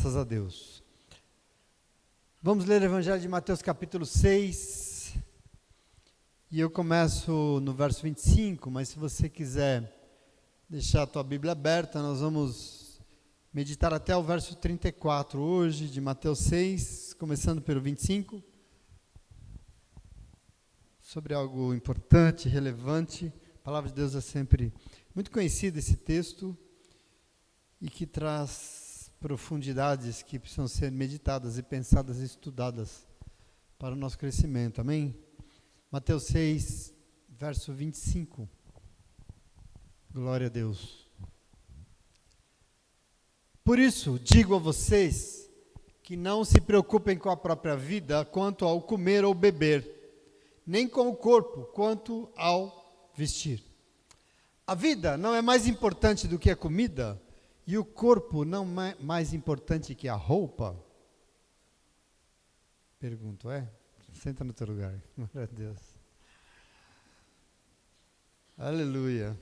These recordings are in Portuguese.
Graças a Deus. Vamos ler o Evangelho de Mateus capítulo 6. E eu começo no verso 25, mas se você quiser deixar a tua Bíblia aberta, nós vamos meditar até o verso 34 hoje, de Mateus 6, começando pelo 25. Sobre algo importante, relevante. A palavra de Deus é sempre muito conhecida, esse texto, e que traz profundidades que precisam ser meditadas e pensadas e estudadas para o nosso crescimento. Amém? Mateus 6, verso 25. Glória a Deus. Por isso, digo a vocês que não se preocupem com a própria vida quanto ao comer ou beber, nem com o corpo quanto ao vestir. A vida não é mais importante do que a comida, e o corpo não é mais importante que a roupa? Pergunto, Senta no teu lugar. Glória a Deus. Aleluia.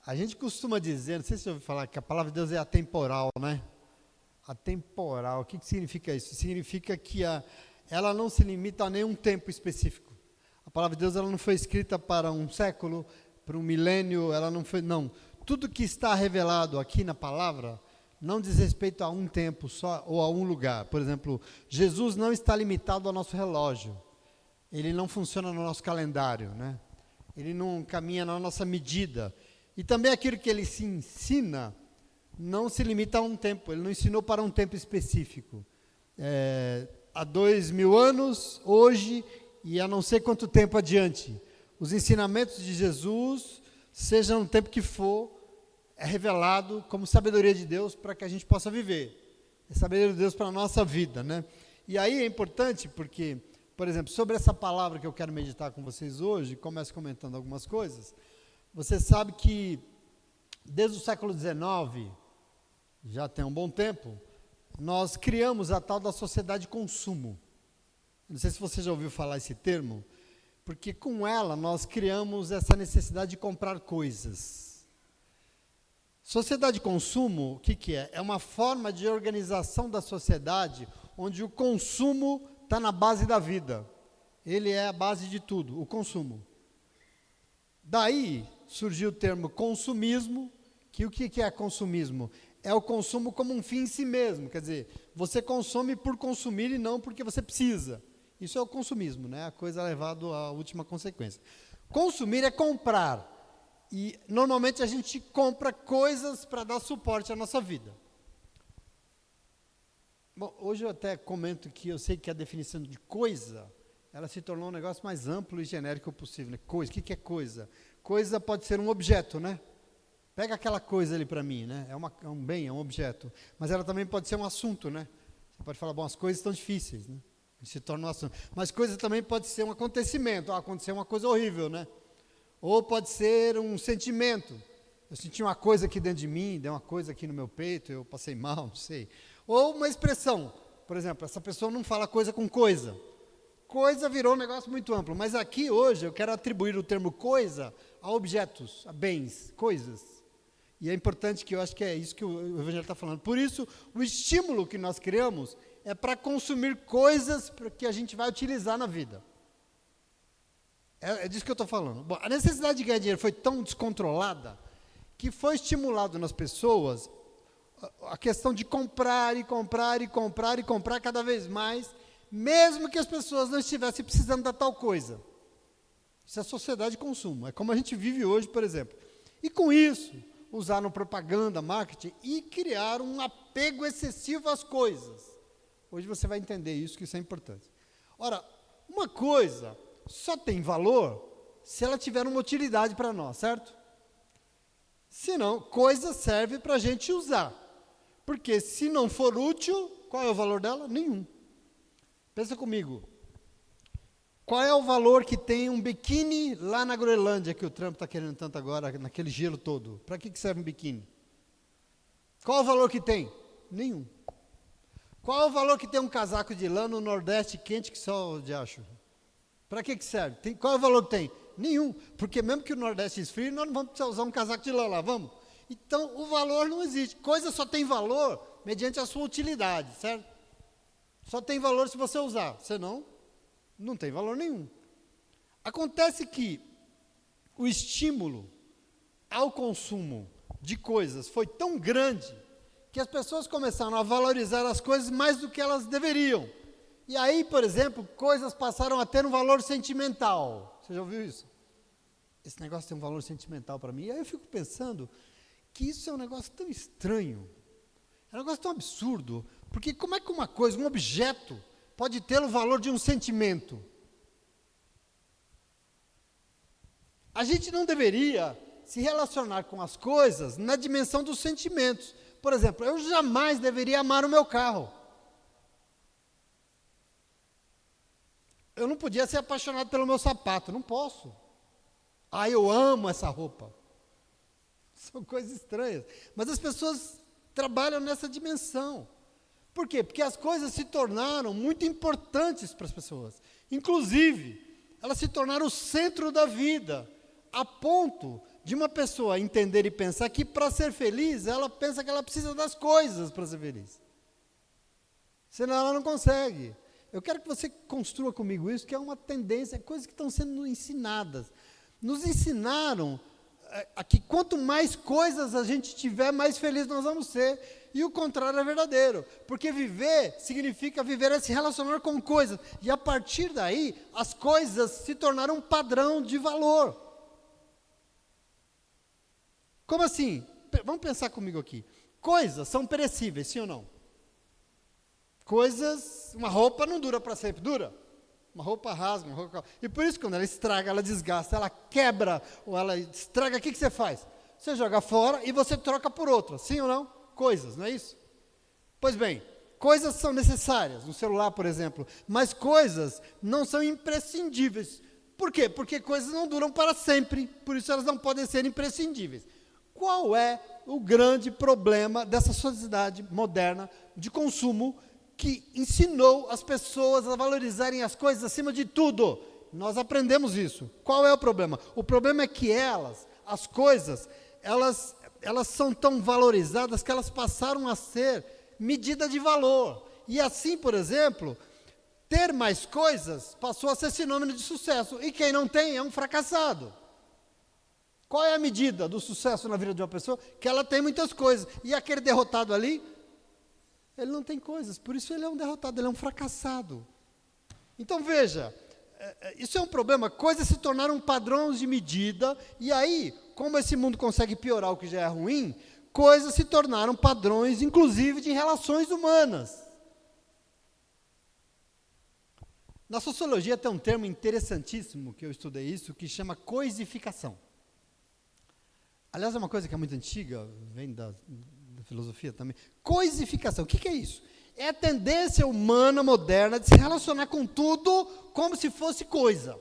A gente costuma dizer, não sei se você ouviu falar, que a palavra de Deus é atemporal, né? Atemporal. O que significa isso? Significa que ela não se limita a nenhum tempo específico. A palavra de Deus ela não foi escrita para um século, para um milênio, ela não foi, não. Tudo que está revelado aqui na palavra não diz respeito a um tempo só ou a um lugar. Por exemplo, Jesus não está limitado ao nosso relógio. Ele não funciona no nosso calendário, né? Ele não caminha na nossa medida. E também aquilo que ele se ensina não se limita a um tempo. Ele não ensinou para um tempo específico. Há 2000 anos, hoje e a não sei quanto tempo adiante. Os ensinamentos de Jesus, seja no tempo que for, é revelado como sabedoria de Deus para que a gente possa viver. É sabedoria de Deus para a nossa vida, né? E aí é importante porque, por exemplo, sobre essa palavra que eu quero meditar com vocês hoje, começo comentando algumas coisas. Você sabe que desde o século XIX, já tem um bom tempo, nós criamos a tal da sociedade de consumo. Não sei se você já ouviu falar esse termo, porque com ela nós criamos essa necessidade de comprar coisas. Sociedade de consumo, o que é? É uma forma de organização da sociedade onde o consumo está na base da vida. Ele é a base de tudo, o consumo. Daí surgiu o termo consumismo, que o que é consumismo? É o consumo como um fim em si mesmo, quer dizer, você consome por consumir e não porque você precisa. Isso é o consumismo, né? A coisa levada à última consequência. Consumir é comprar. E normalmente a gente compra coisas para dar suporte à nossa vida. Bom, hoje eu até comento que eu sei que a definição de coisa, ela se tornou um negócio mais amplo e genérico possível, né? Coisa, o que é coisa? Coisa pode ser um objeto, né? Pega aquela coisa ali para mim, né? É um bem, é um objeto. Mas ela também pode ser um assunto, né? Você pode falar, bom, as coisas estão difíceis, né? Se torna um assunto. Mas coisa também pode ser um acontecimento. Aconteceu uma coisa horrível, né? Ou pode ser um sentimento. Eu senti uma coisa aqui dentro de mim, deu uma coisa aqui no meu peito, eu passei mal, não sei. Ou uma expressão. Por exemplo, essa pessoa não fala coisa com coisa. Coisa virou um negócio muito amplo. Mas aqui hoje eu quero atribuir o termo coisa a objetos, a bens, coisas. E é importante que eu acho que é isso que o Evangelho está falando. Por isso, o estímulo que nós criamos é para consumir coisas que a gente vai utilizar na vida. É disso que eu estou falando. Bom, a necessidade de ganhar dinheiro foi tão descontrolada que foi estimulado nas pessoas a questão de comprar e comprar e comprar e comprar cada vez mais, mesmo que as pessoas não estivessem precisando da tal coisa. Isso é sociedade de consumo. É como a gente vive hoje, por exemplo. E com isso, usaram propaganda, marketing e criaram um apego excessivo às coisas. Hoje você vai entender isso, que isso é importante. Ora, uma coisa só tem valor se ela tiver uma utilidade para nós, certo? Senão, coisa serve para a gente usar. Porque se não for útil, qual é o valor dela? Nenhum. Pensa comigo. Qual é o valor que tem um biquíni lá na Groenlândia, que o Trump está querendo tanto agora, naquele gelo todo? Para que serve um biquíni? Qual é o valor que tem? Nenhum. Qual é o valor que tem um casaco de lã no Nordeste quente que só de acho? Para que serve? Qual é o valor que tem? Nenhum. Porque mesmo que o Nordeste esfrie, nós não vamos precisar usar um casaco de lã lá, vamos? Então, o valor não existe. Coisa só tem valor mediante a sua utilidade, certo? Só tem valor se você usar, senão não tem valor nenhum. Acontece que o estímulo ao consumo de coisas foi tão grande que as pessoas começaram a valorizar as coisas mais do que elas deveriam. E aí, por exemplo, coisas passaram a ter um valor sentimental. Você já ouviu isso? Esse negócio tem um valor sentimental para mim. E aí eu fico pensando que isso é um negócio tão estranho, é um negócio tão absurdo, porque como é que uma coisa, um objeto, pode ter o valor de um sentimento? A gente não deveria se relacionar com as coisas na dimensão dos sentimentos. Por exemplo, eu jamais deveria amar o meu carro. Eu não podia ser apaixonado pelo meu sapato, não posso. Ah, eu amo essa roupa. São coisas estranhas. Mas as pessoas trabalham nessa dimensão. Por quê? Porque as coisas se tornaram muito importantes para as pessoas. Inclusive, elas se tornaram o centro da vida, a ponto de uma pessoa entender e pensar que para ser feliz, ela pensa que ela precisa das coisas para ser feliz. Senão ela não consegue. Eu quero que você construa comigo isso, que é uma tendência, coisas que estão sendo ensinadas. Nos ensinaram a que quanto mais coisas a gente tiver, mais feliz nós vamos ser. E o contrário é verdadeiro. Porque viver significa viver é se relacionar com coisas. E a partir daí, as coisas se tornaram um padrão de valor. Como assim? Vamos pensar comigo aqui. Coisas são perecíveis, sim ou não? Coisas, uma roupa não dura para sempre, dura? Uma roupa rasga, uma roupa... E por isso, quando ela estraga, ela desgasta, ela quebra, ou ela estraga, o que você faz? Você joga fora e você troca por outra, sim ou não? Coisas, não é isso? Pois bem, coisas são necessárias, no celular, por exemplo, mas coisas não são imprescindíveis. Por quê? Porque coisas não duram para sempre, por isso elas não podem ser imprescindíveis. Qual é o grande problema dessa sociedade moderna de consumo que ensinou as pessoas a valorizarem as coisas acima de tudo? Nós aprendemos isso. Qual é o problema? O problema é que as coisas, elas são tão valorizadas que elas passaram a ser medida de valor. E assim, por exemplo, ter mais coisas passou a ser sinônimo de sucesso. E quem não tem é um fracassado. Qual é a medida do sucesso na vida de uma pessoa? Que ela tem muitas coisas. E aquele derrotado ali, ele não tem coisas. Por isso ele é um derrotado, ele é um fracassado. Então veja, isso é um problema. Coisas se tornaram padrões de medida. E aí, como esse mundo consegue piorar o que já é ruim, coisas se tornaram padrões, inclusive, de relações humanas. Na sociologia tem um termo interessantíssimo, que eu estudei isso, que chama coisificação. Aliás, é uma coisa que é muito antiga, vem da filosofia também. Coisificação, o que é isso? É a tendência humana moderna de se relacionar com tudo como se fosse coisa.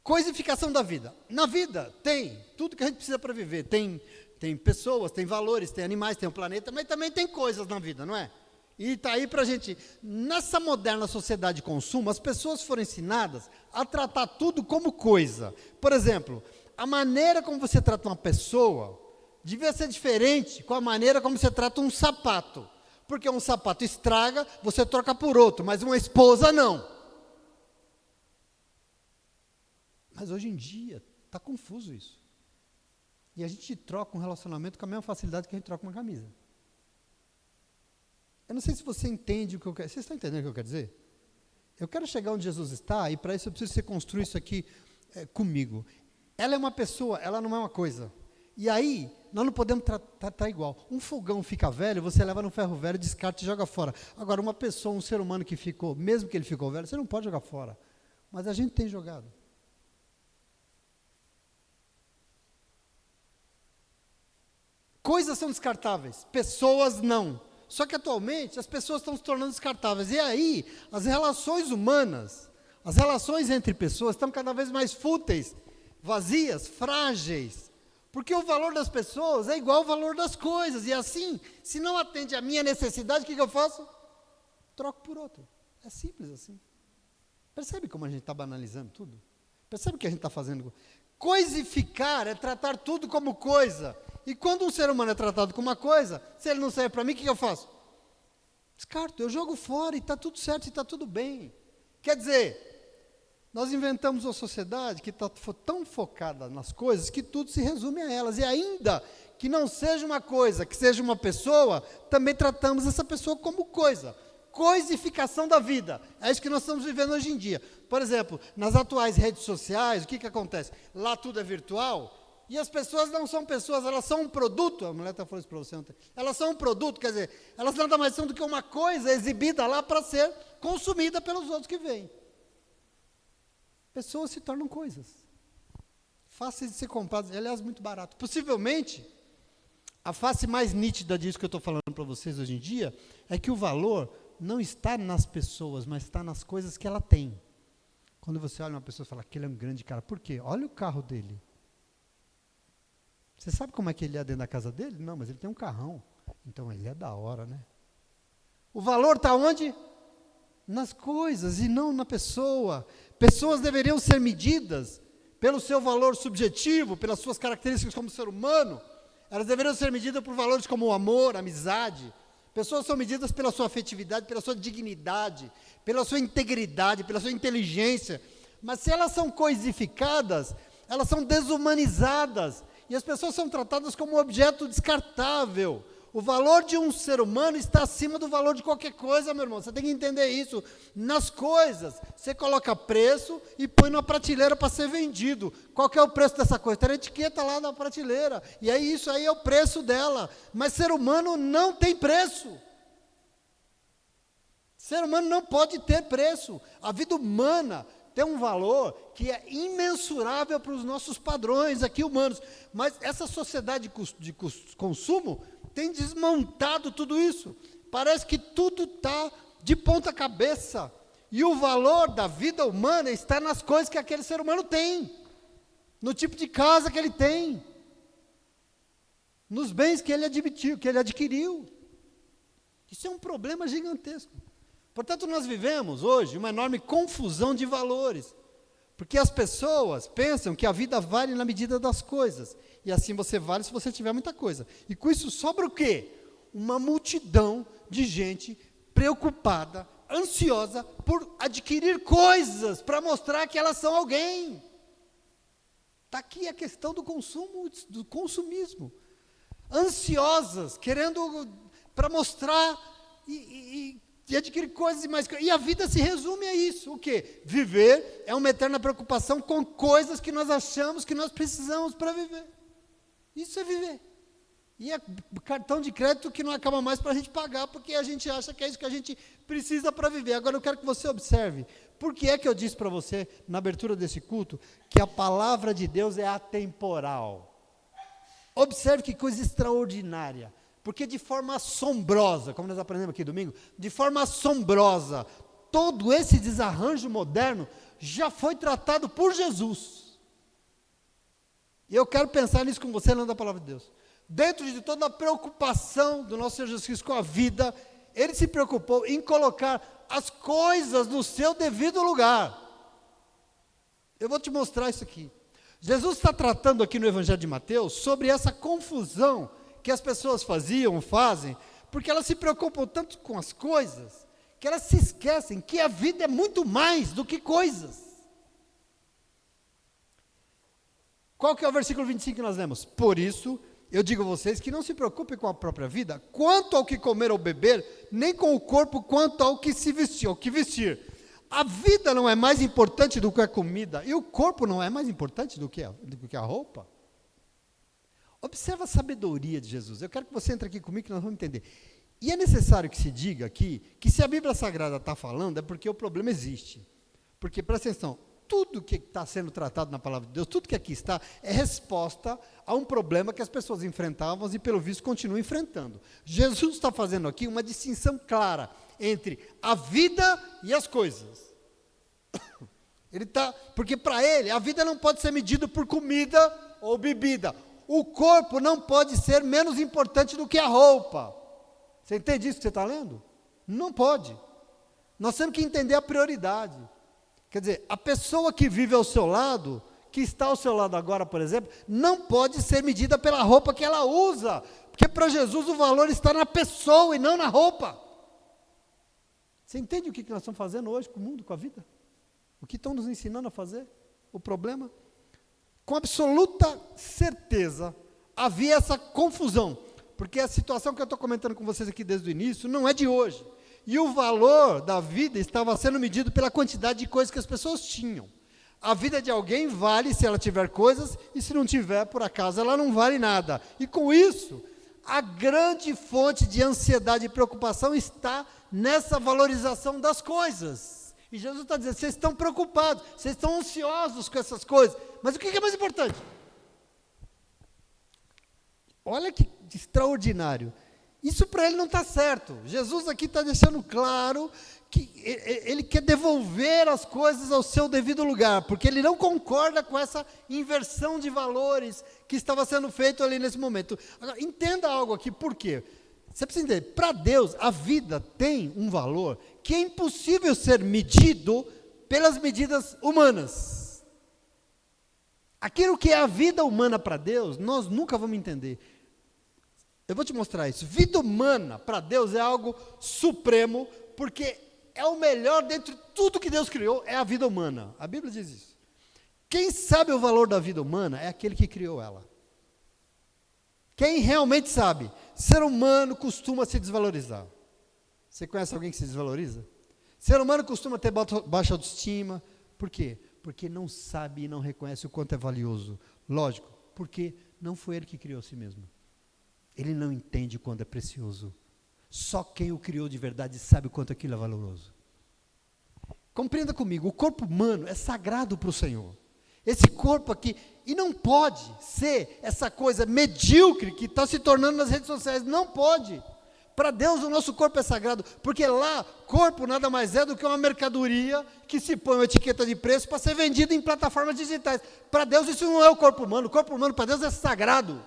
Coisificação da vida. Na vida tem tudo que a gente precisa para viver. Tem pessoas, tem valores, tem animais, tem um planeta, mas também tem coisas na vida, não é? E está aí para a gente, nessa moderna sociedade de consumo, as pessoas foram ensinadas a tratar tudo como coisa. Por exemplo, a maneira como você trata uma pessoa devia ser diferente com a maneira como você trata um sapato. Porque um sapato estraga, você troca por outro, mas uma esposa não. Mas hoje em dia, está confuso isso. E a gente troca um relacionamento com a mesma facilidade que a gente troca uma camisa. Eu não sei se você entende o que eu quero. Vocês estão entendendo o que eu quero dizer? Eu quero chegar onde Jesus está, e para isso eu preciso que você construa isso aqui comigo. Ela é uma pessoa, ela não é uma coisa. E aí, nós não podemos tratar igual. Um fogão fica velho, você leva no ferro velho, descarta e joga fora. Agora, uma pessoa, um ser humano que ficou, mesmo que ele ficou velho, você não pode jogar fora. Mas a gente tem jogado. Coisas são descartáveis, pessoas não. Só que atualmente as pessoas estão se tornando descartáveis. E aí, as relações humanas, as relações entre pessoas estão cada vez mais fúteis, vazias, frágeis. Porque o valor das pessoas é igual ao valor das coisas. E assim, se não atende à minha necessidade, o que eu faço? Troco por outro. É simples assim. Percebe como a gente está banalizando tudo? Percebe o que a gente está fazendo? Coisificar é tratar tudo como coisa. E quando um ser humano é tratado como uma coisa, se ele não serve para mim, o que eu faço? Descarto, eu jogo fora e está tudo certo e está tudo bem. Quer dizer, nós inventamos uma sociedade que está tão focada nas coisas que tudo se resume a elas. E ainda que não seja uma coisa, que seja uma pessoa, também tratamos essa pessoa como coisa. Coisificação da vida. É isso que nós estamos vivendo hoje em dia. Por exemplo, nas atuais redes sociais, o que acontece? Lá tudo é virtual. E as pessoas não são pessoas, elas são um produto. A mulher está falando isso para você ontem. Elas são um produto, quer dizer, elas nada mais são do que uma coisa exibida lá para ser consumida pelos outros que vêm. Pessoas se tornam coisas. Fáceis de ser compradas, aliás, muito barato. Possivelmente, a face mais nítida disso que eu estou falando para vocês hoje em dia, é que o valor não está nas pessoas, mas está nas coisas que ela tem. Quando você olha uma pessoa e fala que ele é um grande cara, por quê? Olha o carro dele. Você sabe como é que ele é dentro da casa dele? Não, mas ele tem um carrão. Então ele é da hora, né? O valor está onde? Nas coisas e não na pessoa. Pessoas deveriam ser medidas pelo seu valor subjetivo, pelas suas características como ser humano. Elas deveriam ser medidas por valores como o amor, a amizade. Pessoas são medidas pela sua afetividade, pela sua dignidade, pela sua integridade, pela sua inteligência. Mas se elas são coisificadas, elas são desumanizadas. E as pessoas são tratadas como um objeto descartável. O valor de um ser humano está acima do valor de qualquer coisa, meu irmão. Você tem que entender isso. Nas coisas, você coloca preço e põe numa prateleira para ser vendido. Qual que é o preço dessa coisa? Tem a etiqueta lá na prateleira. E aí isso aí é o preço dela. Mas ser humano não tem preço. Ser humano não pode ter preço. A vida humana tem um valor que é imensurável para os nossos padrões aqui humanos. Mas essa sociedade de consumo tem desmontado tudo isso. Parece que tudo está de ponta cabeça. E o valor da vida humana está nas coisas que aquele ser humano tem. No tipo de casa que ele tem. Nos bens que ele adquiriu. Isso é um problema gigantesco. Portanto, nós vivemos hoje uma enorme confusão de valores. Porque as pessoas pensam que a vida vale na medida das coisas. E assim você vale se você tiver muita coisa. E com isso sobra o quê? Uma multidão de gente preocupada, ansiosa por adquirir coisas para mostrar que elas são alguém. Está aqui a questão do consumo, do consumismo. Ansiosas, querendo para mostrar e adquirir coisas e mais coisas. E a vida se resume a isso. O quê? Viver é uma eterna preocupação com coisas que nós achamos que nós precisamos para viver. Isso é viver. E é cartão de crédito que não acaba mais para a gente pagar, porque a gente acha que é isso que a gente precisa para viver. Agora eu quero que você observe. Por que é que eu disse para você, na abertura desse culto, que a palavra de Deus é atemporal? Observe que coisa extraordinária. Porque de forma assombrosa, como nós aprendemos aqui domingo, de forma assombrosa, todo esse desarranjo moderno já foi tratado por Jesus. E eu quero pensar nisso com você, lendo a palavra de Deus. Dentro de toda a preocupação do nosso Senhor Jesus Cristo com a vida, Ele se preocupou em colocar as coisas no seu devido lugar. Eu vou te mostrar isso aqui. Jesus está tratando aqui no Evangelho de Mateus sobre essa confusão que as pessoas fazem, porque elas se preocupam tanto com as coisas, que elas se esquecem que a vida é muito mais do que coisas. Qual que é o versículo 25 que nós lemos? Por isso, eu digo a vocês que não se preocupem com a própria vida, quanto ao que comer ou beber, nem com o corpo, quanto ao que se vestir, ao que vestir. A vida não é mais importante do que a comida, e o corpo não é mais importante do que a roupa. Observa a sabedoria de Jesus. Eu quero que você entre aqui comigo que nós vamos entender. E é necessário que se diga aqui, que se a Bíblia Sagrada está falando, é porque o problema existe. Porque, presta atenção, tudo que está sendo tratado na palavra de Deus, tudo que aqui está, é resposta a um problema que as pessoas enfrentavam e, pelo visto, continuam enfrentando. Jesus está fazendo aqui uma distinção clara entre a vida e as coisas. Porque para ele, a vida não pode ser medida por comida ou bebida. O corpo não pode ser menos importante do que a roupa. Você entende isso que você está lendo? Não pode. Nós temos que entender a prioridade. Quer dizer, a pessoa que vive ao seu lado, que está ao seu lado agora, por exemplo, não pode ser medida pela roupa que ela usa, porque para Jesus o valor está na pessoa e não na roupa. Você entende o que nós estamos fazendo hoje com o mundo, com a vida? O que estão nos ensinando a fazer? O problema? Com absoluta certeza, havia essa confusão, porque a situação que eu estou comentando com vocês aqui desde o início não é de hoje. E o valor da vida estava sendo medido pela quantidade de coisas que as pessoas tinham. A vida de alguém vale se ela tiver coisas, e se não tiver, por acaso, ela não vale nada. E com isso, a grande fonte de ansiedade e preocupação está nessa valorização das coisas. E Jesus está dizendo, vocês estão preocupados, vocês estão ansiosos com essas coisas. Mas o que é mais importante? Olha que extraordinário. Isso para ele não está certo. Jesus aqui está deixando claro que ele quer devolver as coisas ao seu devido lugar, porque ele não concorda com essa inversão de valores que estava sendo feito ali nesse momento. Agora, entenda algo aqui, por quê? Você precisa entender, para Deus a vida tem um valor que é impossível ser medido pelas medidas humanas. Aquilo que é a vida humana para Deus, nós nunca vamos entender. Eu vou te mostrar isso. Vida humana para Deus é algo supremo, porque é o melhor dentre tudo que Deus criou, é a vida humana. A Bíblia diz isso. Quem sabe o valor da vida humana é aquele que criou ela. Quem realmente sabe, ser humano costuma se desvalorizar. Você conhece alguém que se desvaloriza? Ser humano costuma ter baixa autoestima. Por quê? Porque não sabe e não reconhece o quanto é valioso. Lógico, porque não foi ele que criou a si mesmo. Ele não entende o quanto é precioso. Só quem o criou de verdade sabe o quanto aquilo é valoroso. Compreenda comigo, o corpo humano é sagrado para o Senhor. Esse corpo aqui, e não pode ser essa coisa medíocre que está se tornando nas redes sociais, não pode. Para Deus o nosso corpo é sagrado, porque lá, corpo nada mais é do que uma mercadoria que se põe uma etiqueta de preço para ser vendida em plataformas digitais. Para Deus isso não é o corpo humano para Deus é sagrado.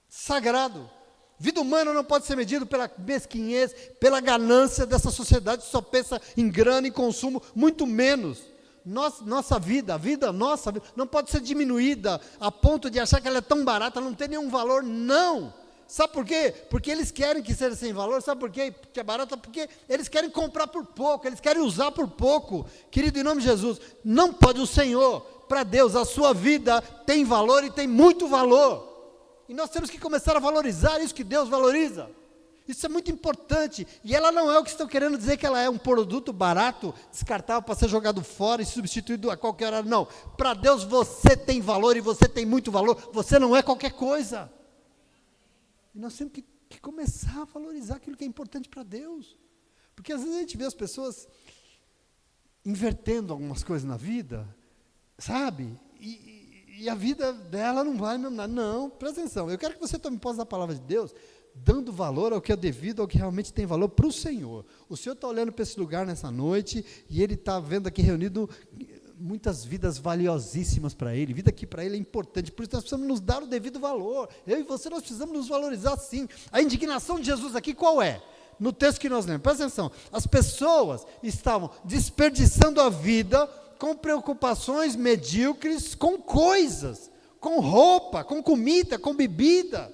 Sagrado. Vida humana não pode ser medida pela mesquinhez, pela ganância dessa sociedade que só pensa em grana e consumo, muito menos. Nossa vida, não pode ser diminuída a ponto de achar que ela é tão barata, não tem nenhum valor, não. Sabe por quê? Porque eles querem que seja sem valor, sabe por quê? Que é barata, porque eles querem comprar por pouco, eles querem usar por pouco. Querido, em nome de Jesus, não pode o Senhor, para Deus, a sua vida tem valor e tem muito valor. E nós temos que começar a valorizar isso que Deus valoriza. Isso é muito importante. E ela não é o que estão querendo dizer que ela é um produto barato, descartável para ser jogado fora e substituído a qualquer hora. Não. Para Deus você tem valor e você tem muito valor. Você não é qualquer coisa. E nós temos que começar a valorizar aquilo que é importante para Deus. Porque às vezes a gente vê as pessoas invertendo algumas coisas na vida, sabe? E a vida dela não vai mesmo nada. Não, presta atenção. Eu quero que você tome posse da palavra de Deus, dando valor ao que é devido, ao que realmente tem valor para o Senhor. O Senhor está olhando para esse lugar nessa noite, e Ele está vendo aqui reunido muitas vidas valiosíssimas para Ele, vida que para Ele é importante, por isso nós precisamos nos dar o devido valor. Eu e você, nós precisamos nos valorizar sim. A indignação de Jesus aqui qual é? No texto que nós lemos, presta atenção, as pessoas estavam desperdiçando a vida com preocupações medíocres, com coisas, com roupa, com comida, com bebida.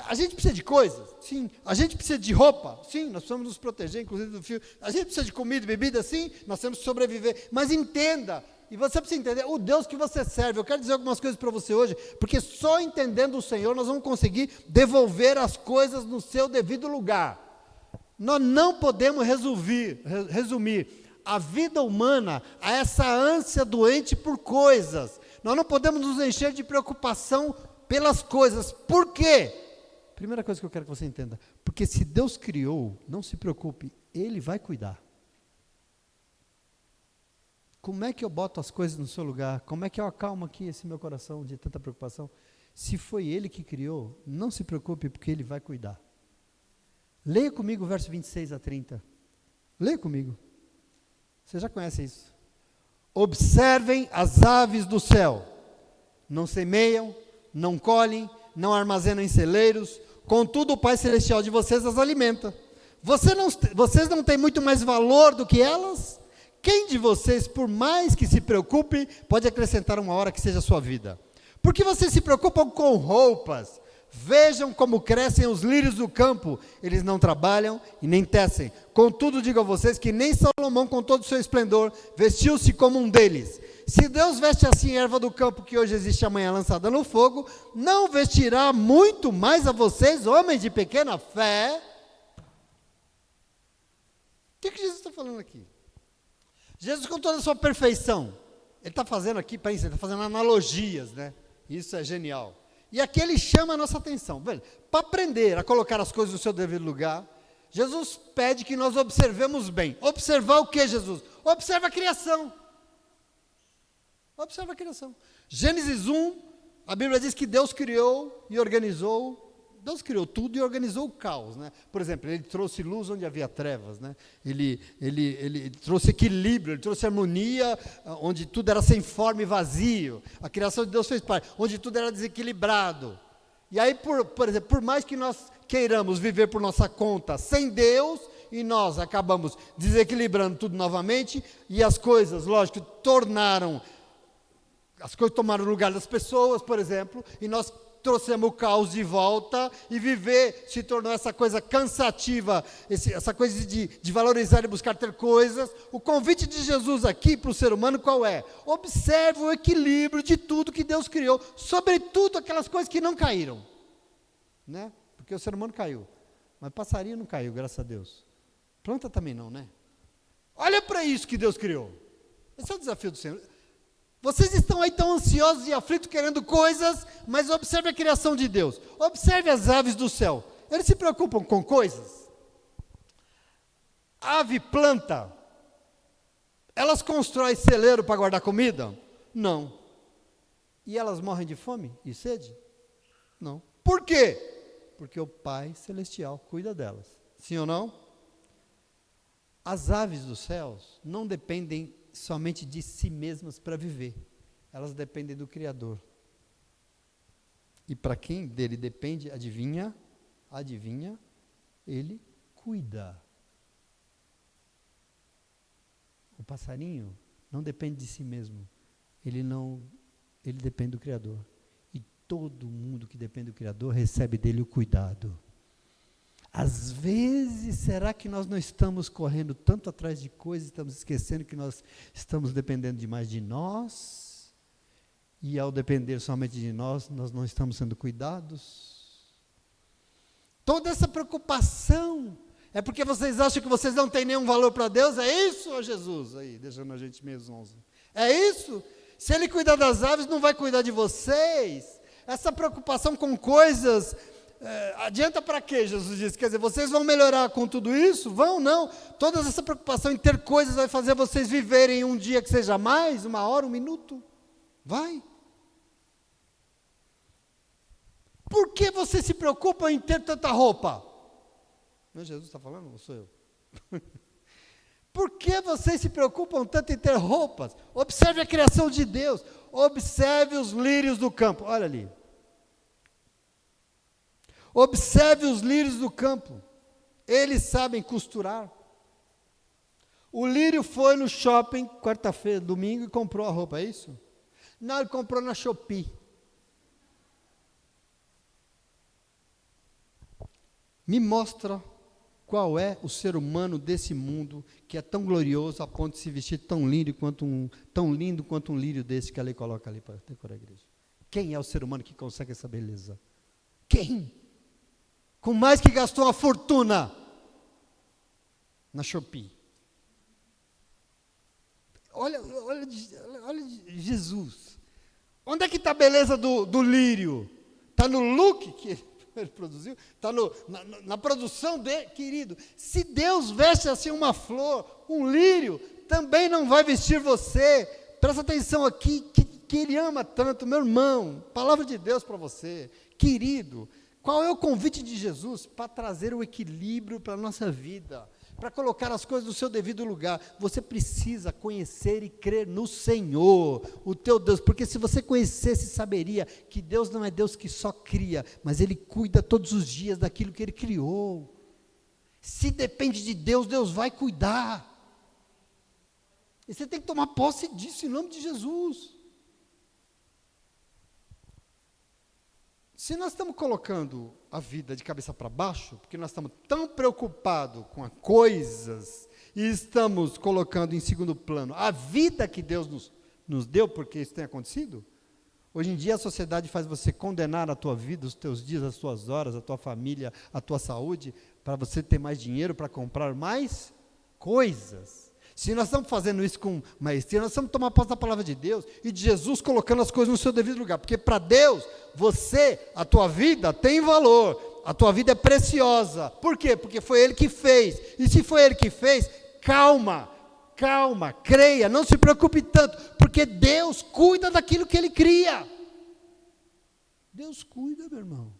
A gente precisa de coisas? Sim. A gente precisa de roupa? Sim, nós precisamos nos proteger, inclusive do frio. A gente precisa de comida e bebida? Sim, nós temos que sobreviver. Mas entenda, e você precisa entender, o Deus que você serve. Eu quero dizer algumas coisas para você hoje, porque só entendendo o Senhor nós vamos conseguir devolver as coisas no seu devido lugar. Nós não podemos resumir a vida humana a essa ânsia doente por coisas. Nós não podemos nos encher de preocupação pelas coisas. Por quê? Primeira coisa que eu quero que você entenda. Porque se Deus criou, não se preocupe, Ele vai cuidar. Como é que eu boto as coisas no seu lugar? Como é que eu acalmo aqui esse meu coração de tanta preocupação? Se foi Ele que criou, não se preocupe, porque Ele vai cuidar. Leia comigo o verso 26 a 30. Leia comigo. Você já conhece isso. Observem as aves do céu. Não semeiam, não colhem, não armazenam em celeiros, contudo o Pai Celestial de vocês as alimenta. Vocês não têm muito mais valor do que elas? Quem de vocês, por mais que se preocupe, pode acrescentar uma hora que seja a sua vida? Porque vocês se preocupam com roupas. Vejam como crescem os lírios do campo. Eles não trabalham e nem tecem. Contudo, digo a vocês que nem Salomão, com todo o seu esplendor, vestiu-se como um deles. Se Deus veste assim a erva do campo, que hoje existe amanhã lançada no fogo, não vestirá muito mais a vocês, homens de pequena fé? O que Jesus está falando aqui? Jesus, com toda a sua perfeição, ele está fazendo aqui, pensa, ele está fazendo analogias, né? Isso é genial. E aqui ele chama a nossa atenção. Para aprender a colocar as coisas no seu devido lugar, Jesus pede que nós observemos bem. Observar o que, Jesus? Observa a criação. Observa a criação. Gênesis 1, a Bíblia diz que Deus criou e organizou. Deus criou tudo e organizou o caos, né? Por exemplo, ele trouxe luz onde havia trevas, né? Ele trouxe equilíbrio, ele trouxe harmonia onde tudo era sem forma e vazio. A criação de Deus fez parte, onde tudo era desequilibrado. E aí, por exemplo, por mais que nós queiramos viver por nossa conta sem Deus, e nós acabamos desequilibrando tudo novamente, e as coisas, lógico, tomaram o lugar das pessoas, por exemplo, e nós trouxemos o caos de volta, e viver se tornou essa coisa cansativa, essa coisa de valorizar e buscar ter coisas. O convite de Jesus aqui para o ser humano qual é? Observe o equilíbrio de tudo que Deus criou, sobretudo aquelas coisas que não caíram, né? Porque o ser humano caiu, mas passarinho não caiu, graças a Deus. Planta também não, né? Olha para isso que Deus criou. Esse é o desafio do Senhor. Vocês estão aí tão ansiosos e aflitos querendo coisas, mas observe a criação de Deus. Observe as aves do céu. Eles se preocupam com coisas. Ave planta. Elas constroem celeiro para guardar comida? Não. E elas morrem de fome e sede? Não. Por quê? Porque o Pai Celestial cuida delas. Sim ou não? As aves dos céus não dependem somente de si mesmas para viver. Elas dependem do Criador. E para quem dele depende, adivinha, ele cuida. O passarinho não depende de si mesmo. Ele depende do Criador. E todo mundo que depende do Criador recebe dele o cuidado. Às vezes, será que nós não estamos correndo tanto atrás de coisas, estamos esquecendo que nós estamos dependendo demais de nós? E ao depender somente de nós não estamos sendo cuidados? Toda essa preocupação é porque vocês acham que vocês não têm nenhum valor para Deus? É isso, ó Jesus? Aí, deixando a gente meio zonzo. É isso? Se Ele cuidar das aves, não vai cuidar de vocês? Essa preocupação com coisas... adianta para quê, Jesus disse? Quer dizer, vocês vão melhorar com tudo isso? Vão, não. Toda essa preocupação em ter coisas vai fazer vocês viverem um dia que seja mais, uma hora, um minuto? Vai. Por que vocês se preocupam em ter tanta roupa? Não é Jesus está falando, ou sou eu? Por que vocês se preocupam tanto em ter roupas? Observe a criação de Deus. Observe os lírios do campo. Olha ali. Observe os lírios do campo, eles sabem costurar. O lírio foi no shopping, quarta-feira, domingo, e comprou a roupa, é isso? Não, ele comprou na Shopee. Me mostra qual é o ser humano desse mundo que é tão glorioso a ponto de se vestir tão lindo quanto um lírio desse que a lei coloca ali para decorar a igreja. Quem é o ser humano que consegue essa beleza? Quem? Com mais que gastou uma fortuna na Shopee. Olha Jesus. Onde é que está a beleza do lírio? Está no look que ele produziu? Está na produção dele, querido. Se Deus veste assim uma flor, um lírio, também não vai vestir você. Presta atenção aqui, que Ele ama tanto, meu irmão. Palavra de Deus para você, querido. Qual é o convite de Jesus? Para trazer o equilíbrio para a nossa vida, para colocar as coisas no seu devido lugar. Você precisa conhecer e crer no Senhor, o teu Deus, porque se você conhecesse, saberia que Deus não é Deus que só cria, mas Ele cuida todos os dias daquilo que Ele criou. Se depende de Deus, Deus vai cuidar. E você tem que tomar posse disso em nome de Jesus. Se nós estamos colocando a vida de cabeça para baixo, porque nós estamos tão preocupados com as coisas, e estamos colocando em segundo plano a vida que Deus nos deu, porque isso tem acontecido, hoje em dia a sociedade faz você condenar a tua vida, os teus dias, as tuas horas, a tua família, a tua saúde, para você ter mais dinheiro, para comprar mais coisas. Se nós estamos fazendo isso com maestria, nós estamos tomando posse da palavra de Deus e de Jesus colocando as coisas no seu devido lugar, porque para Deus, a tua vida tem valor, a tua vida é preciosa. Por quê? Porque foi Ele que fez, e se foi Ele que fez, calma, creia, não se preocupe tanto, porque Deus cuida daquilo que Ele cria. Deus cuida, meu irmão.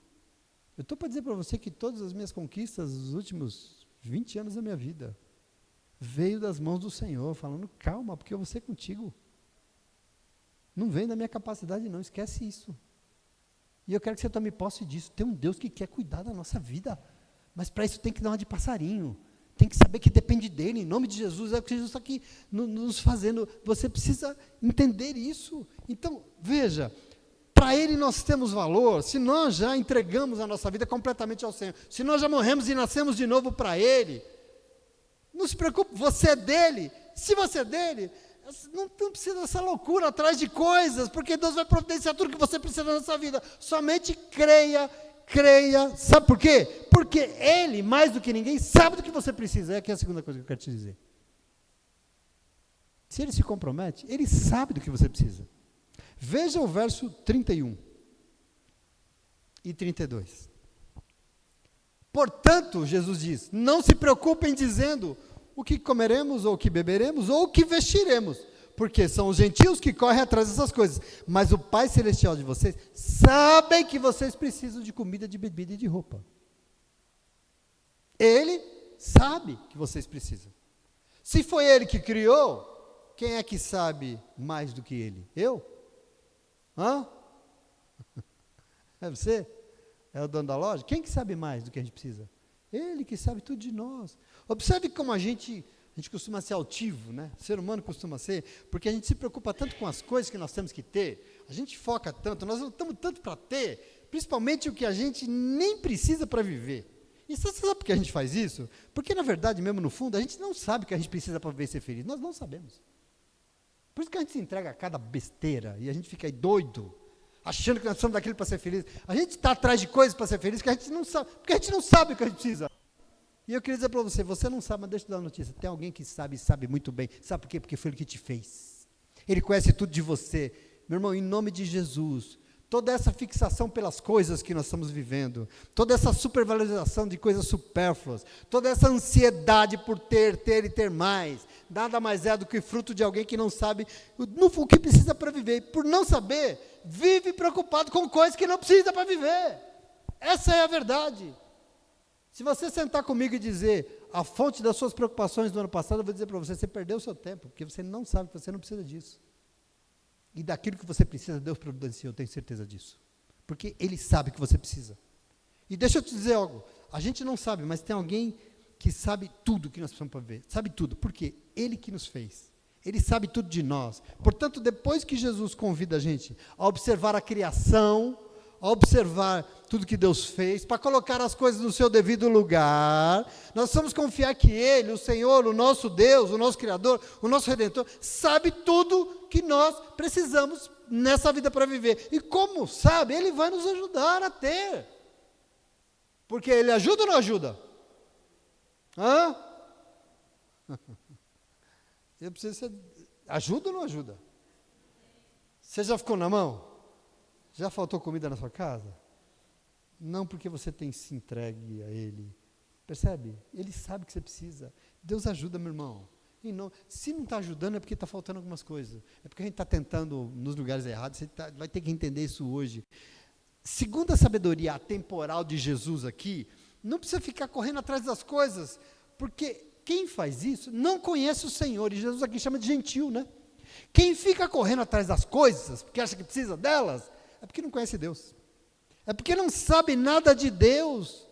Eu estou para dizer para você que todas as minhas conquistas dos últimos 20 anos da minha vida veio das mãos do Senhor, falando, calma, porque eu vou ser contigo. Não vem da minha capacidade não, esquece isso. E eu quero que você tome posse disso. Tem um Deus que quer cuidar da nossa vida, mas para isso tem que dar uma de passarinho. Tem que saber que depende dele, em nome de Jesus, é o que Jesus está aqui nos fazendo. Você precisa entender isso. Então, veja, para Ele nós temos valor, se nós já entregamos a nossa vida completamente ao Senhor, se nós já morremos e nascemos de novo para Ele, não se preocupe, você é dele. Se você é dele, não precisa dessa loucura atrás de coisas, porque Deus vai providenciar tudo que você precisa na sua vida. Somente creia. Sabe por quê? Porque Ele, mais do que ninguém, sabe do que você precisa. Aqui é a segunda coisa que eu quero te dizer. Se Ele se compromete, Ele sabe do que você precisa. Veja o verso 31 e 32. Portanto, Jesus diz, não se preocupem dizendo o que comeremos, ou o que beberemos, ou o que vestiremos, porque são os gentios que correm atrás dessas coisas, mas o Pai Celestial de vocês sabe que vocês precisam de comida, de bebida e de roupa. Ele sabe que vocês precisam. Se foi Ele que criou, quem é que sabe mais do que Ele? Eu? É você? É o dono da loja? Quem que sabe mais do que a gente precisa? Ele que sabe tudo de nós. Observe como a gente costuma ser altivo, né? O ser humano costuma ser, porque a gente se preocupa tanto com as coisas que nós temos que ter, a gente foca tanto, nós lutamos tanto para ter, principalmente o que a gente nem precisa para viver. E você sabe por que a gente faz isso? Porque, na verdade, mesmo no fundo, a gente não sabe o que a gente precisa para viver e ser feliz. Nós não sabemos. Por isso que a gente se entrega a cada besteira, e a gente fica aí doido, achando que nós somos daquilo para ser feliz. A gente está atrás de coisas para ser feliz que a gente não sabe, porque a gente não sabe o que a gente precisa. E eu queria dizer para você não sabe, mas deixa eu te dar uma notícia, tem alguém que sabe muito bem. Sabe por quê? Porque foi Ele que te fez. Ele conhece tudo de você. Meu irmão, em nome de Jesus, toda essa fixação pelas coisas que nós estamos vivendo, toda essa supervalorização de coisas supérfluas, toda essa ansiedade por ter e ter mais, nada mais é do que fruto de alguém que não sabe o que precisa para viver. E por não saber, vive preocupado com coisas que não precisa para viver. Essa é a verdade. Se você sentar comigo e dizer a fonte das suas preocupações do ano passado, eu vou dizer para você, você perdeu o seu tempo, porque você não sabe que você não precisa disso. E daquilo que você precisa, Deus providenciou, eu tenho certeza disso. Porque Ele sabe que você precisa. E deixa eu te dizer algo, a gente não sabe, mas tem alguém que sabe tudo que nós precisamos para viver. Sabe tudo, porque Ele que nos fez. Ele sabe tudo de nós. Portanto, depois que Jesus convida a gente a observar a criação, a observar tudo que Deus fez, para colocar as coisas no seu devido lugar, nós vamos confiar que Ele, o Senhor, o nosso Deus, o nosso Criador, o nosso Redentor, sabe tudo que nós precisamos nessa vida para viver. E como sabe, Ele vai nos ajudar a ter. Porque Ele ajuda ou não ajuda? Eu preciso ajuda ou não ajuda? Você já ficou na mão? Já faltou comida na sua casa? Não, porque você tem se entregue a Ele. Percebe? Ele sabe que você precisa. Deus ajuda, meu irmão. E não, se não está ajudando é porque está faltando algumas coisas. É porque a gente está tentando nos lugares errados. Você vai ter que entender isso hoje. Segundo a sabedoria atemporal de Jesus aqui, não precisa ficar correndo atrás das coisas, porque quem faz isso não conhece o Senhor. E Jesus aqui chama de gentil, né? Quem fica correndo atrás das coisas, porque acha que precisa delas, é porque não conhece Deus. É porque não sabe nada de Deus.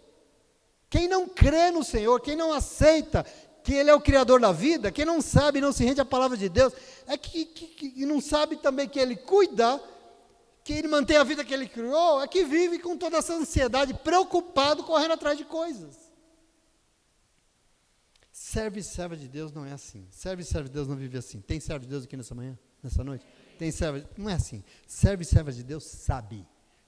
Quem não crê no Senhor, quem não aceita que Ele é o Criador da vida, quem não sabe, não se rende à palavra de Deus, é que não sabe também que Ele cuida, que Ele mantém a vida que Ele criou, é que vive com toda essa ansiedade, preocupado, correndo atrás de coisas. Servo e serva de Deus não é assim. Servo e serva de Deus não vive assim. Tem servo de Deus aqui nessa manhã, nessa noite? Tem servo, não é assim. Servo e serva de Deus sabe,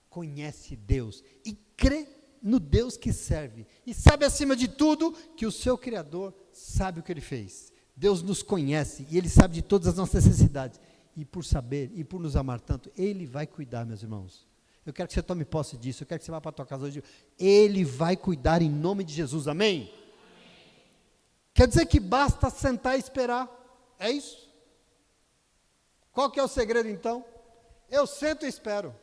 conhece Deus e crê no Deus que serve. E sabe acima de tudo que o seu Criador sabe o que Ele fez. Deus nos conhece e Ele sabe de todas as nossas necessidades. E por saber e por nos amar tanto, Ele vai cuidar, meus irmãos. Eu quero que você tome posse disso. Eu quero que você vá para a tua casa hoje. Ele vai cuidar em nome de Jesus. Amém? Quer dizer que basta sentar e esperar. É isso? Qual que é o segredo então? Eu sento e espero.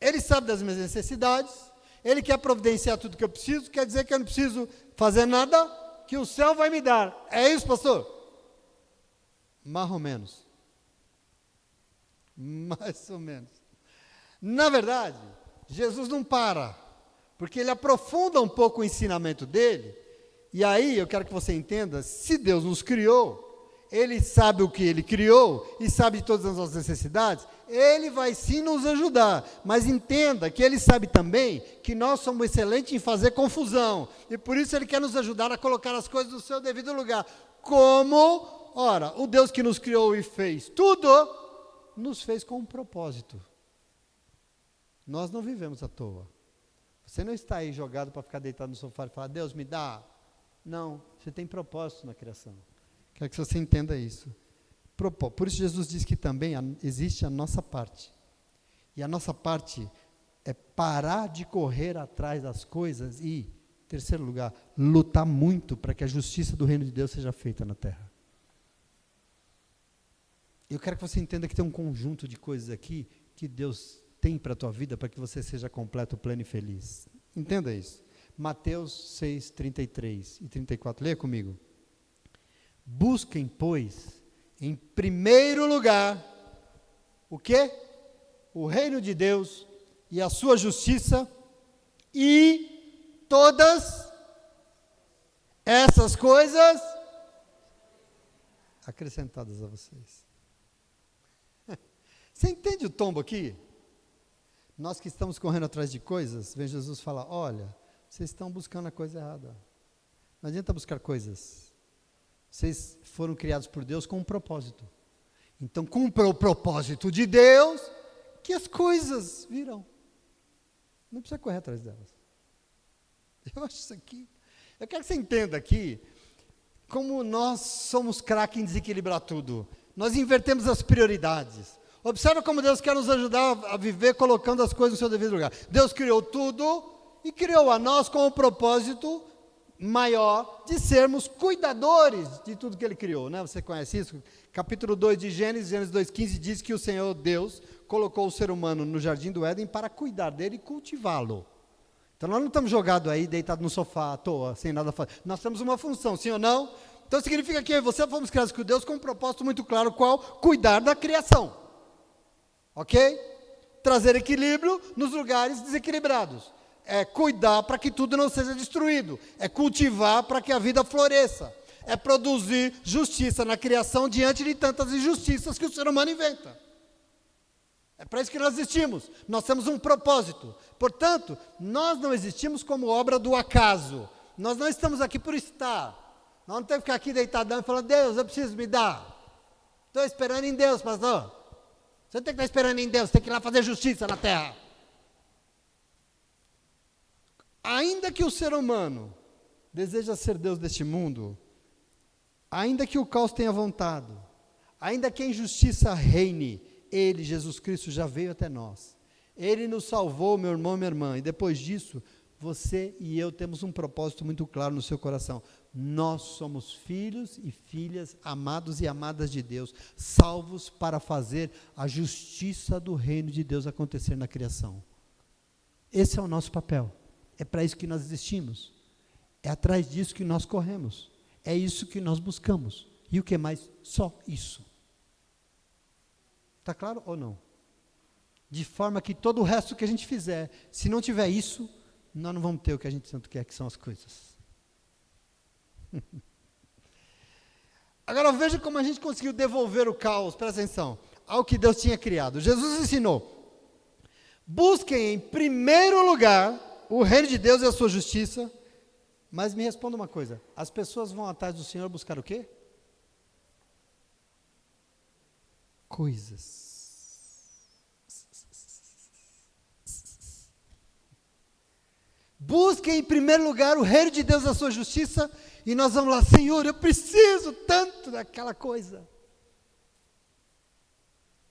Ele sabe das minhas necessidades. Ele quer providenciar tudo que eu preciso. Quer dizer que eu não preciso fazer nada, que o céu vai me dar. É isso, pastor? Mais ou menos. Mais ou menos. Na verdade, Jesus não para, porque Ele aprofunda um pouco o ensinamento dele. E aí, eu quero que você entenda, se Deus nos criou, Ele sabe o que Ele criou, e sabe de todas as nossas necessidades, Ele vai sim nos ajudar, mas entenda que Ele sabe também que nós somos excelentes em fazer confusão, e por isso Ele quer nos ajudar a colocar as coisas no seu devido lugar, como, ora, o Deus que nos criou e fez tudo, nos fez com um propósito. Nós não vivemos à toa. Você não está aí jogado para ficar deitado no sofá e falar, Deus me dá. Não, você tem propósito na criação. Quero que você entenda isso. Por isso Jesus diz que também existe a nossa parte. E a nossa parte é parar de correr atrás das coisas e, em terceiro lugar, lutar muito para que a justiça do reino de Deus seja feita na terra. Eu quero que você entenda que tem um conjunto de coisas aqui que Deus tem para a tua vida para que você seja completo, pleno e feliz. Entenda isso. Mateus 6, 33 e 34. Leia comigo. Busquem, pois, em primeiro lugar, o quê? O reino de Deus e a sua justiça, e todas essas coisas acrescentadas a vocês. Você entende o tombo aqui? Nós que estamos correndo atrás de coisas, vem Jesus falar, olha, vocês estão buscando a coisa errada. Não adianta buscar coisas. Vocês foram criados por Deus com um propósito. Então, cumpra o propósito de Deus, que as coisas virão. Não precisa correr atrás delas. Eu acho isso aqui. Eu quero que você entenda aqui, como nós somos craque em desequilibrar tudo. Nós invertemos as prioridades. Observa como Deus quer nos ajudar a viver colocando as coisas no seu devido lugar. Deus criou tudo e criou a nós com o propósito maior de sermos cuidadores de tudo que Ele criou, né? Você conhece isso? Capítulo 2 de Gênesis 2,15 diz que o Senhor Deus colocou o ser humano no jardim do Éden para cuidar dele e cultivá-lo. Então nós não estamos jogados aí, deitados no sofá à toa, sem nada a fazer. Nós temos uma função, sim ou não? Então significa que eu e você fomos criados com Deus com um propósito muito claro, qual? Cuidar da criação. Ok? Trazer equilíbrio nos lugares desequilibrados. É cuidar para que tudo não seja destruído. É cultivar para que a vida floresça. É produzir justiça na criação diante de tantas injustiças que o ser humano inventa. É para isso que nós existimos. Nós temos um propósito. Portanto, nós não existimos como obra do acaso. Nós não estamos aqui por estar. Nós não temos que ficar aqui deitadão e falar, Deus, eu preciso me dar. Estou esperando em Deus, pastor. Você não tem que estar esperando em Deus, tem que ir lá fazer justiça na terra. Ainda que o ser humano deseja ser Deus deste mundo, ainda que o caos tenha vontade, ainda que a injustiça reine, Ele, Jesus Cristo, já veio até nós. Ele nos salvou, meu irmão e minha irmã, e depois disso, você e eu temos um propósito muito claro no seu coração. Nós somos filhos e filhas amados e amadas de Deus, salvos para fazer a justiça do reino de Deus acontecer na criação. Esse é o nosso papel. É para isso que nós existimos. É atrás disso que nós corremos. É isso que nós buscamos. E o que mais? Só isso. Está claro ou não? De forma que todo o resto que a gente fizer, se não tiver isso, nós não vamos ter o que a gente tanto quer, que são as coisas. Agora veja como a gente conseguiu devolver o caos, presta atenção, ao que Deus tinha criado. Jesus ensinou: busquem em primeiro lugar o reino de Deus e a sua justiça. Mas me responda uma coisa: as pessoas vão atrás do Senhor buscar o quê? Coisas. Busquem em primeiro lugar o reino de Deus e a sua justiça, e nós vamos lá: Senhor, eu preciso tanto daquela coisa.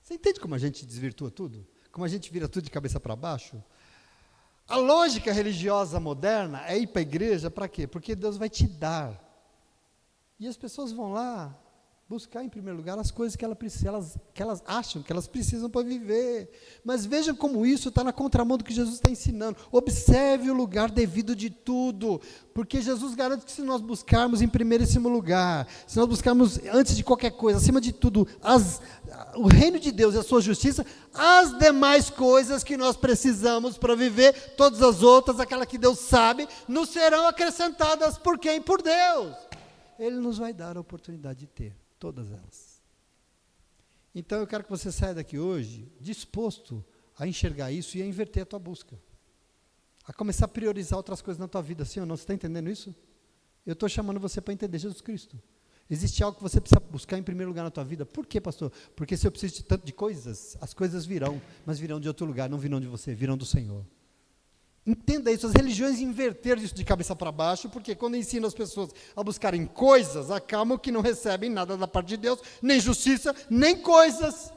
Você entende como a gente desvirtua tudo? Como a gente vira tudo de cabeça para baixo? A lógica religiosa moderna é ir para a igreja para quê? Porque Deus vai te dar. E as pessoas vão lá buscar em primeiro lugar as coisas que elas acham que elas precisam para viver. Mas vejam como isso está na contramão do que Jesus está ensinando. Observe o lugar devido de tudo, porque Jesus garante que se nós buscarmos em primeiríssimo lugar, se nós buscarmos antes de qualquer coisa, acima de tudo, o reino de Deus e a sua justiça, as demais coisas que nós precisamos para viver, todas as outras, aquela que Deus sabe, nos serão acrescentadas por quem? Por Deus. Ele nos vai dar a oportunidade de ter todas elas. Então eu quero que você saia daqui hoje disposto a enxergar isso e a inverter a tua busca, a começar a priorizar outras coisas na tua vida, sim ou não? Você está entendendo isso? Eu estou chamando você para entender Jesus Cristo. Existe algo que você precisa buscar em primeiro lugar na tua vida. Por quê, pastor? Porque se eu preciso de tanto de coisas, as coisas virão, mas virão de outro lugar, não virão de você, virão do Senhor. Entenda isso, as religiões inverteram isso de cabeça para baixo, porque quando ensinam as pessoas a buscarem coisas, acalmam que não recebem nada da parte de Deus, nem justiça, nem coisas.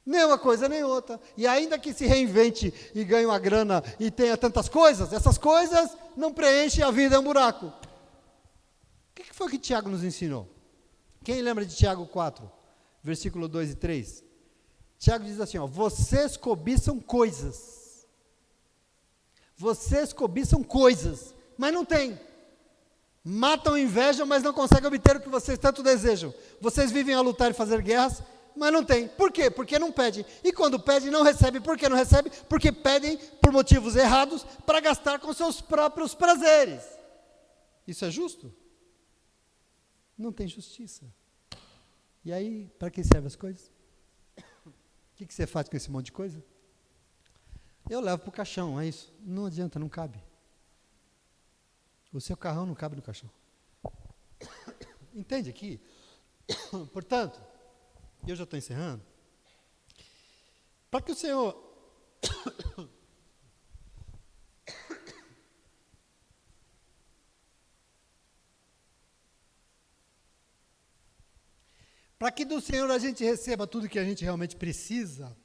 Nem uma coisa, nem outra. E ainda que se reinvente e ganhe uma grana e tenha tantas coisas, essas coisas não preenchem a vida, é um buraco. O que foi que Tiago nos ensinou? Quem lembra de Tiago 4, versículo 2 e 3? Tiago diz assim, ó: vocês cobiçam coisas. Vocês cobiçam coisas, mas não têm. Matam a inveja, mas não conseguem obter o que vocês tanto desejam. Vocês vivem a lutar e fazer guerras, mas não têm. Por quê? Porque não pedem. E quando pedem, não recebem. Por que não recebem? Porque pedem por motivos errados para gastar com seus próprios prazeres. Isso é justo? Não tem justiça. E aí, para que servem as coisas? O que você faz com esse monte de coisa? Eu levo para o caixão, é isso. Não adianta, não cabe. O seu carrão não cabe no caixão. Entende aqui? Portanto, eu já estou encerrando. Para que o Senhor... Para que do Senhor a gente receba tudo que a gente realmente precisa,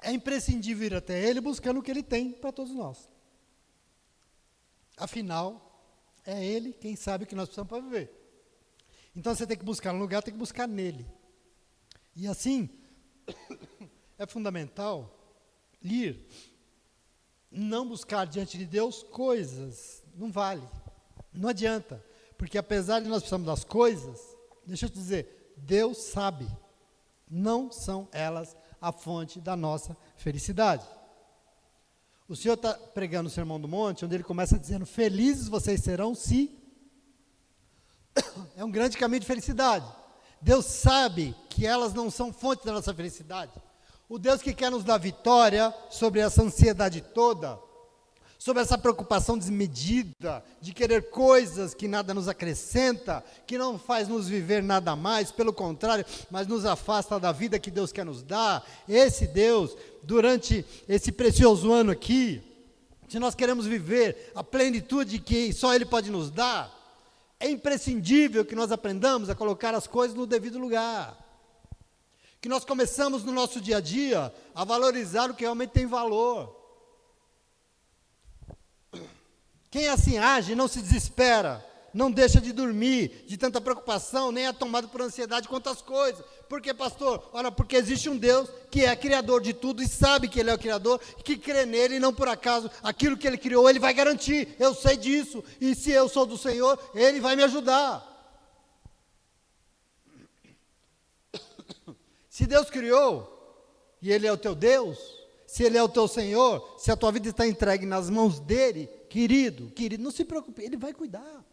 é imprescindível ir até Ele buscando o que Ele tem para todos nós. Afinal, é Ele quem sabe o que nós precisamos para viver. Então você tem que buscar no lugar, tem que buscar nele. E assim, é fundamental ir, não buscar diante de Deus coisas, não vale, não adianta. Porque apesar de nós precisarmos das coisas, deixa eu te dizer, Deus sabe, não são elas a fonte da nossa felicidade. O Senhor está pregando o Sermão do Monte, onde Ele começa dizendo, felizes vocês serão se... É um grande caminho de felicidade. Deus sabe que elas não são fonte da nossa felicidade. O Deus que quer nos dar vitória sobre essa ansiedade toda, sobre essa preocupação desmedida, de querer coisas que nada nos acrescenta, que não faz nos viver nada mais, pelo contrário, mas nos afasta da vida que Deus quer nos dar. Esse Deus, durante esse precioso ano aqui, se nós queremos viver a plenitude que só Ele pode nos dar, é imprescindível que nós aprendamos a colocar as coisas no devido lugar. Que nós começamos no nosso dia a dia a valorizar o que realmente tem valor. Quem assim age não se desespera, não deixa de dormir, de tanta preocupação, nem é tomado por ansiedade quanto às coisas. Por quê, pastor? Ora, porque existe um Deus que é criador de tudo e sabe que Ele é o criador, que crê nele e não por acaso, aquilo que Ele criou, Ele vai garantir. Eu sei disso, e se eu sou do Senhor, Ele vai me ajudar. Se Deus criou, e Ele é o teu Deus, se Ele é o teu Senhor, se a tua vida está entregue nas mãos dEle, querido, não se preocupe, Ele vai cuidar.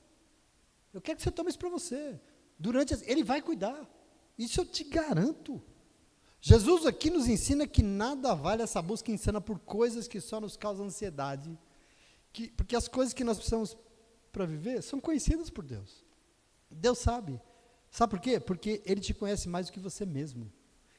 Eu quero que você tome isso para você. Ele vai cuidar. Isso eu te garanto. Jesus aqui nos ensina que nada vale essa busca insana por coisas que só nos causam ansiedade. Porque as coisas que nós precisamos para viver são conhecidas por Deus. Deus sabe. Sabe por quê? Porque Ele te conhece mais do que você mesmo.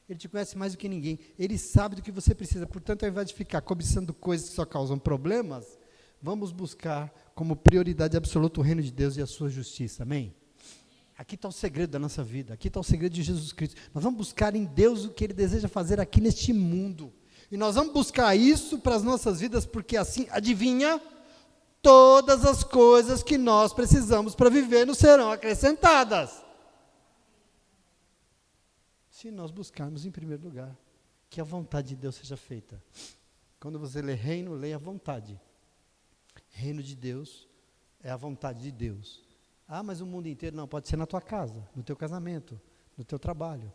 Ele te conhece mais do que ninguém. Ele sabe do que você precisa. Portanto, ao invés de ficar cobiçando coisas que só causam problemas, vamos buscar como prioridade absoluta o reino de Deus e a sua justiça. Amém? Aqui está o segredo da nossa vida. Aqui está o segredo de Jesus Cristo. Nós vamos buscar em Deus o que Ele deseja fazer aqui neste mundo. E nós vamos buscar isso para as nossas vidas, porque assim, adivinha? Todas as coisas que nós precisamos para viver nos serão acrescentadas. Se nós buscarmos em primeiro lugar que a vontade de Deus seja feita. Quando você lê reino, leia a vontade. Reino de Deus é a vontade de Deus. Ah, mas o mundo inteiro não, pode ser na tua casa, no teu casamento, no teu trabalho.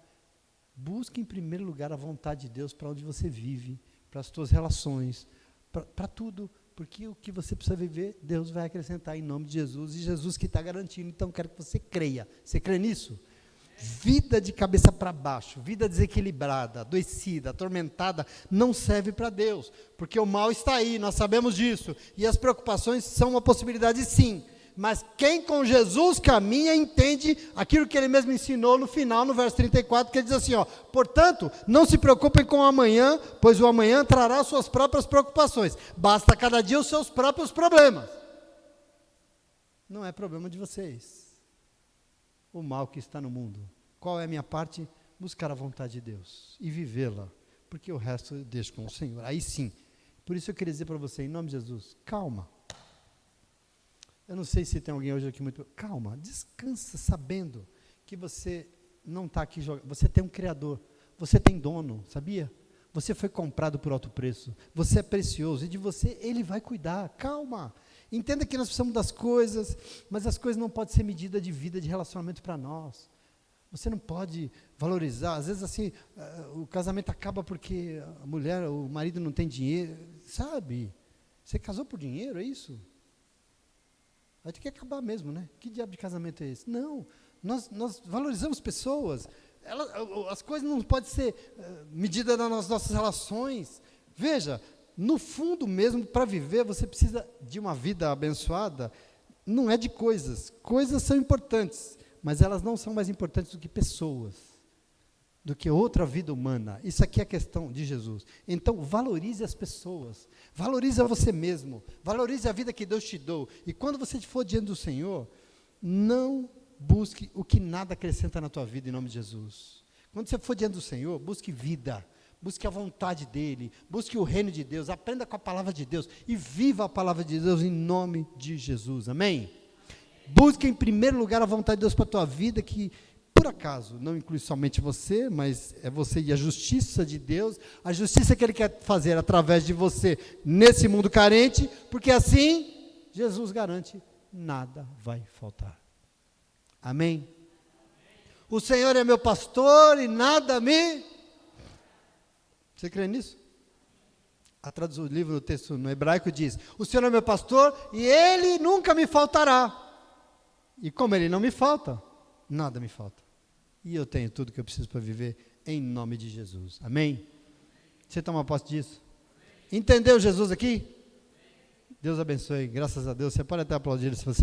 Busque em primeiro lugar a vontade de Deus para onde você vive, para as tuas relações, para tudo, porque o que você precisa viver, Deus vai acrescentar em nome de Jesus, e Jesus que está garantindo. Então quero que você creia. Você crê nisso? Vida de cabeça para baixo, vida desequilibrada, adoecida, atormentada, não serve para Deus, porque o mal está aí, nós sabemos disso, e as preocupações são uma possibilidade sim, mas quem com Jesus caminha entende aquilo que Ele mesmo ensinou no final, no verso 34, que Ele diz assim, portanto, não se preocupem com o amanhã, pois o amanhã trará suas próprias preocupações, basta cada dia os seus próprios problemas. Não é problema de vocês. O mal que está no mundo. Qual é a minha parte? Buscar a vontade de Deus e vivê-la, porque o resto eu deixo com o Senhor. Aí sim, por isso eu queria dizer para você, em nome de Jesus, calma. Eu não sei se tem alguém hoje aqui muito... Calma, descansa sabendo que você não está aqui jogando. Você tem um Criador, você tem dono, sabia? Você foi comprado por alto preço, você é precioso, e de você Ele vai cuidar. Calma. Entenda que nós precisamos das coisas, mas as coisas não podem ser medida de vida, de relacionamento para nós. Você não pode valorizar, às vezes assim, o casamento acaba porque a mulher, o marido não tem dinheiro, sabe? Você casou por dinheiro, é isso? Vai ter que acabar mesmo, né? Que diabo de casamento é esse? Não, nós valorizamos pessoas, as coisas não podem ser medidas nas nossas relações. Veja, no fundo mesmo, para viver, você precisa de uma vida abençoada, não é de coisas. Coisas são importantes, mas elas não são mais importantes do que pessoas, do que outra vida humana. Isso aqui é a questão de Jesus. Então, valorize as pessoas, valorize a você mesmo, valorize a vida que Deus te deu. E quando você for diante do Senhor, não busque o que nada acrescenta na tua vida, em nome de Jesus. Quando você for diante do Senhor, busque vida. Busque a vontade dEle, busque o reino de Deus, aprenda com a palavra de Deus e viva a palavra de Deus em nome de Jesus, amém? Busque em primeiro lugar a vontade de Deus para a tua vida, que por acaso não inclui somente você, mas é você e a justiça de Deus, a justiça que Ele quer fazer através de você nesse mundo carente, porque assim Jesus garante, nada vai faltar, amém? O Senhor é meu pastor e nada me... Você crê nisso? A tradução do livro, o texto no hebraico diz, o Senhor é meu pastor e Ele nunca me faltará. E como Ele não me falta, nada me falta. E eu tenho tudo que eu preciso para viver em nome de Jesus. Amém? Você toma posse disso? Entendeu Jesus aqui? Deus abençoe, graças a Deus. Você pode até aplaudir se você